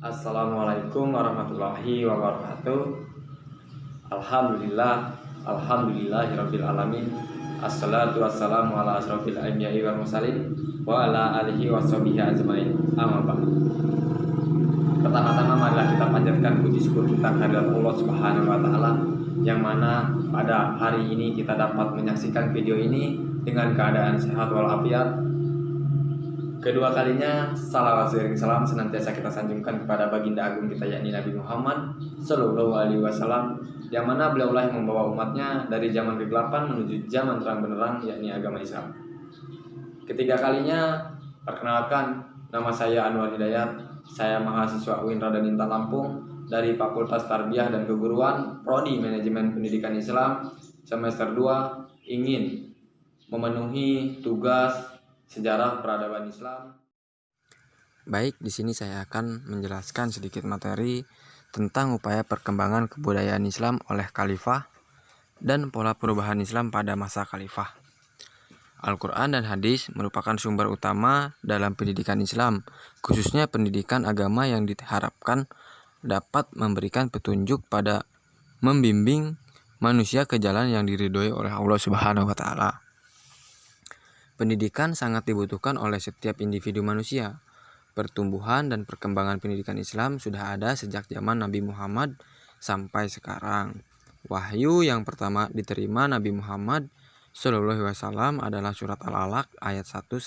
Assalamualaikum warahmatullahi wabarakatuh. Alhamdulillahirabbil alamin. Assalatu wassalamu ala asrofil anbiya'i wal mursalin wa ala alihi washabihi ajmain. Amma ba'd. Pertama-tama marilah kita panjatkan puji syukur kita kehadirat Allah Subhanahu wa taala yang mana pada hari ini kita dapat menyaksikan video ini dengan keadaan sehat walafiat. Kedua kalinya salawat seiring salam senantiasa kita sanjungkan kepada baginda agung kita yakni Nabi Muhammad Sallallahu Alaihi Wasallam, yang mana beliaulah yang membawa umatnya dari zaman kegelapan menuju zaman terang benderang yakni agama Islam. Ketiga kalinya, perkenalkan, nama saya Anwar Hidayat. Saya mahasiswa UIN Raden Lampung dari Fakultas Tarbiyah dan Keguruan Prodi Manajemen Pendidikan Islam semester 2, ingin memenuhi tugas sejarah peradaban Islam. Baik, di sini saya akan menjelaskan sedikit materi tentang upaya perkembangan kebudayaan Islam oleh khalifah dan pola perubahan Islam pada masa khalifah. Al-Quran dan hadis merupakan sumber utama dalam pendidikan Islam, khususnya pendidikan agama yang diharapkan dapat memberikan petunjuk pada membimbing manusia ke jalan yang diridhoi oleh Allah Subhanahu wa taala. Pendidikan sangat dibutuhkan oleh setiap individu manusia. Pertumbuhan dan perkembangan pendidikan Islam sudah ada sejak zaman Nabi Muhammad sampai sekarang. Wahyu yang pertama diterima Nabi Muhammad Shallallahu Alaihi Wasallam adalah surat Al-Alaq ayat 1-5.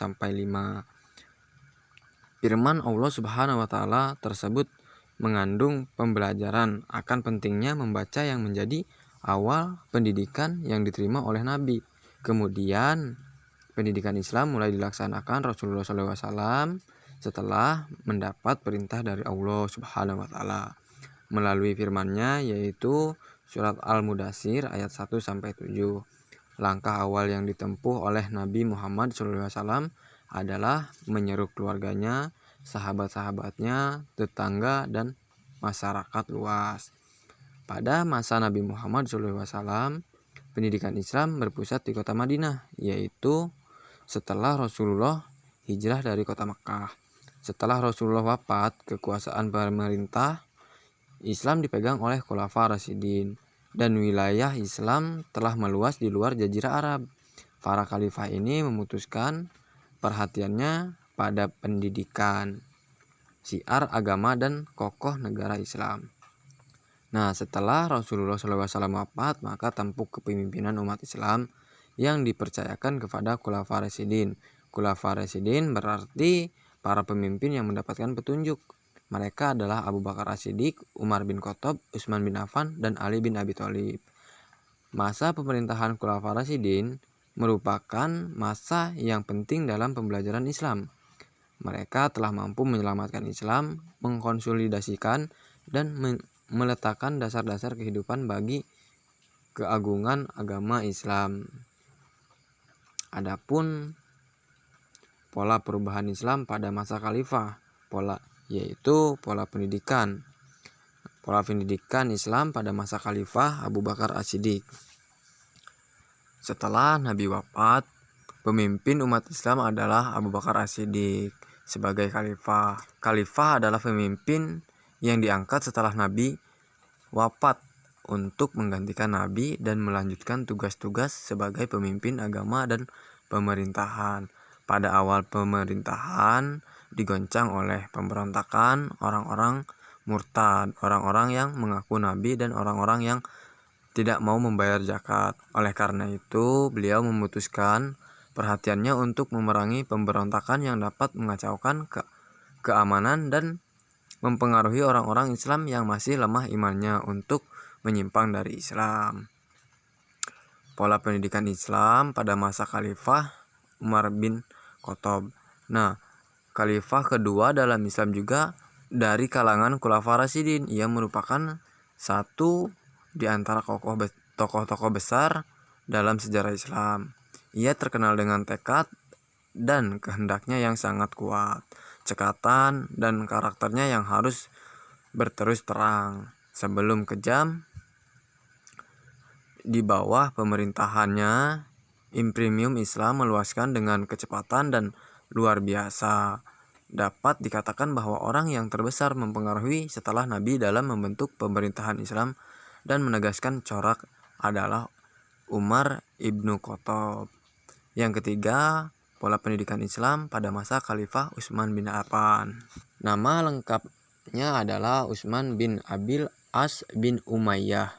Firman Allah Subhanahu wa taala tersebut mengandung pembelajaran akan pentingnya membaca yang menjadi awal pendidikan yang diterima oleh Nabi. Kemudian pendidikan Islam mulai dilaksanakan Rasulullah SAW setelah mendapat perintah dari Allah Subhanahu wa taala melalui firman-Nya, yaitu surat Al-Mudaththir ayat 1-7. Langkah awal yang ditempuh oleh Nabi Muhammad SAW adalah menyeru keluarganya, sahabat-sahabatnya, tetangga, dan masyarakat luas. Pada masa Nabi Muhammad SAW, pendidikan Islam berpusat di kota Madinah, yaitu setelah Rasulullah hijrah dari kota Makkah. Setelah Rasulullah wafat, kekuasaan pemerintah Islam dipegang oleh Khulafa Rasyidin dan wilayah Islam telah meluas di luar Jazirah Arab. Para khalifah ini memutuskan perhatiannya pada pendidikan, syiar agama, dan kokoh negara Islam. Nah, setelah Rasulullah SAW wafat, maka tampuk kepemimpinan umat Islam yang dipercayakan kepada Khulafa Rasyidin. Khulafa Rasyidin berarti para pemimpin yang mendapatkan petunjuk. Mereka adalah Abu Bakar As-Siddiq, Umar bin Khattab, Utsman bin Affan, dan Ali bin Abi Thalib. Masa pemerintahan Khulafa Rasyidin merupakan masa yang penting dalam pembelajaran Islam. Mereka telah mampu menyelamatkan Islam, mengkonsolidasikan, dan meletakkan dasar-dasar kehidupan bagi keagungan agama Islam. Adapun pola perubahan Islam pada masa khalifah, yaitu pola pendidikan. Pola pendidikan Islam pada masa khalifah Abu Bakar As-Siddiq. Setelah Nabi wafat, pemimpin umat Islam adalah Abu Bakar As-Siddiq sebagai khalifah. Khalifah adalah pemimpin yang diangkat setelah Nabi wafat untuk menggantikan Nabi dan melanjutkan tugas-tugas sebagai pemimpin agama dan pemerintahan. Pada awal pemerintahan digoncang oleh pemberontakan orang-orang murtad, orang-orang yang mengaku Nabi, dan orang-orang yang tidak mau membayar zakat. Oleh karena itu, beliau memutuskan perhatiannya untuk memerangi pemberontakan yang dapat mengacaukan keamanan dan mempengaruhi orang-orang Islam yang masih lemah imannya untuk menyimpang dari Islam. Pola pendidikan Islam pada masa Khalifah Umar bin Khattab. Nah, Khalifah kedua dalam Islam juga dari kalangan Khulafa Rasyidin. Ia merupakan satu di antara tokoh-tokoh besar dalam sejarah Islam. Ia terkenal dengan tekad dan kehendaknya yang sangat kuat, cekatan dan karakternya yang harus berterus terang sebelum kejam. Di bawah pemerintahannya, imperium Islam meluaskan dengan kecepatan dan luar biasa. dapat dikatakan bahwa orang yang terbesar mempengaruhi setelah Nabi dalam membentuk pemerintahan Islam dan menegaskan corak adalah Umar ibnu Khattab. Yang ketiga, pola pendidikan Islam pada masa Khalifah Utsman bin Affan. Nama lengkapnya adalah Utsman bin Abil As bin Umayyah.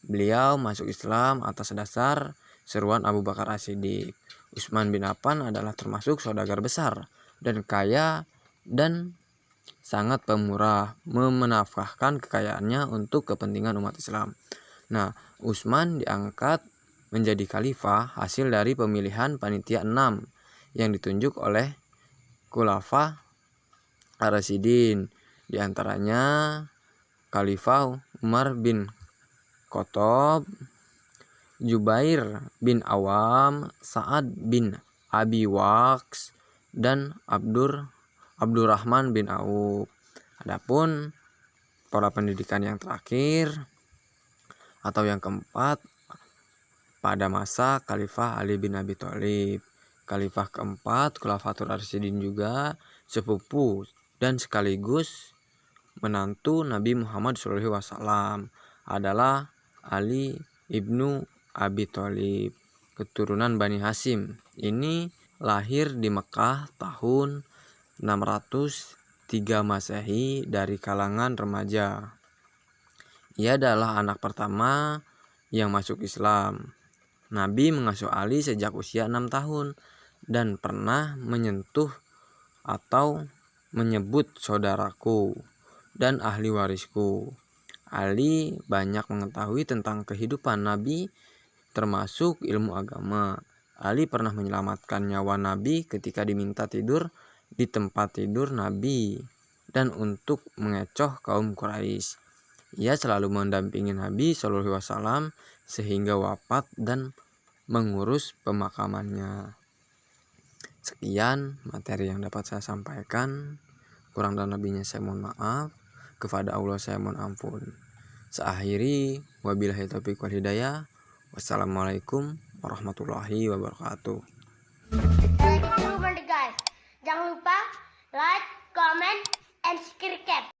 Beliau masuk Islam atas dasar seruan Abu Bakar As-Siddiq. Utsman bin Affan adalah termasuk saudagar besar dan kaya dan sangat pemurah, menafkahkan kekayaannya untuk kepentingan umat Islam. Nah, Utsman diangkat menjadi khalifah hasil dari pemilihan panitia 6 yang ditunjuk oleh Khulafa Ar-Rasyidin, di antaranya Khalifah Umar bin Khattab, Jubair bin Awam, Sa'ad bin Abi Waqqas, dan Abdurrahman bin Auf. Adapun pola pendidikan yang terakhir atau yang keempat pada masa Khalifah Ali bin Abi Thalib. Khalifah keempat, Khulafatul Rasyidin juga sepupu dan sekaligus menantu Nabi Muhammad SAW adalah Ali ibnu Abi Thalib, keturunan Bani Hashim. Ini lahir di Mekah tahun 603 Masehi dari kalangan remaja. Ia adalah anak pertama yang masuk Islam. Nabi mengasuh Ali sejak usia 6 tahun dan pernah menyentuh atau menyebut saudaraku dan ahli warisku. Ali banyak mengetahui tentang kehidupan Nabi termasuk ilmu agama. Ali pernah menyelamatkan nyawa Nabi ketika diminta tidur di tempat tidur Nabi dan untuk mengecoh kaum Quraisy. Ia selalu mendampingi Nabi SAW sehingga wafat dan mengurus pemakamannya. Sekian materi yang dapat saya sampaikan. Kurang dan lebihnya saya mohon maaf. Kepada Allah saya mohon ampun. Seakhiri wabillahi taufiq wal hidayah. Wassalamualaikum warahmatullahi wabarakatuh. Guys, jangan lupa like, comment, and subscribe.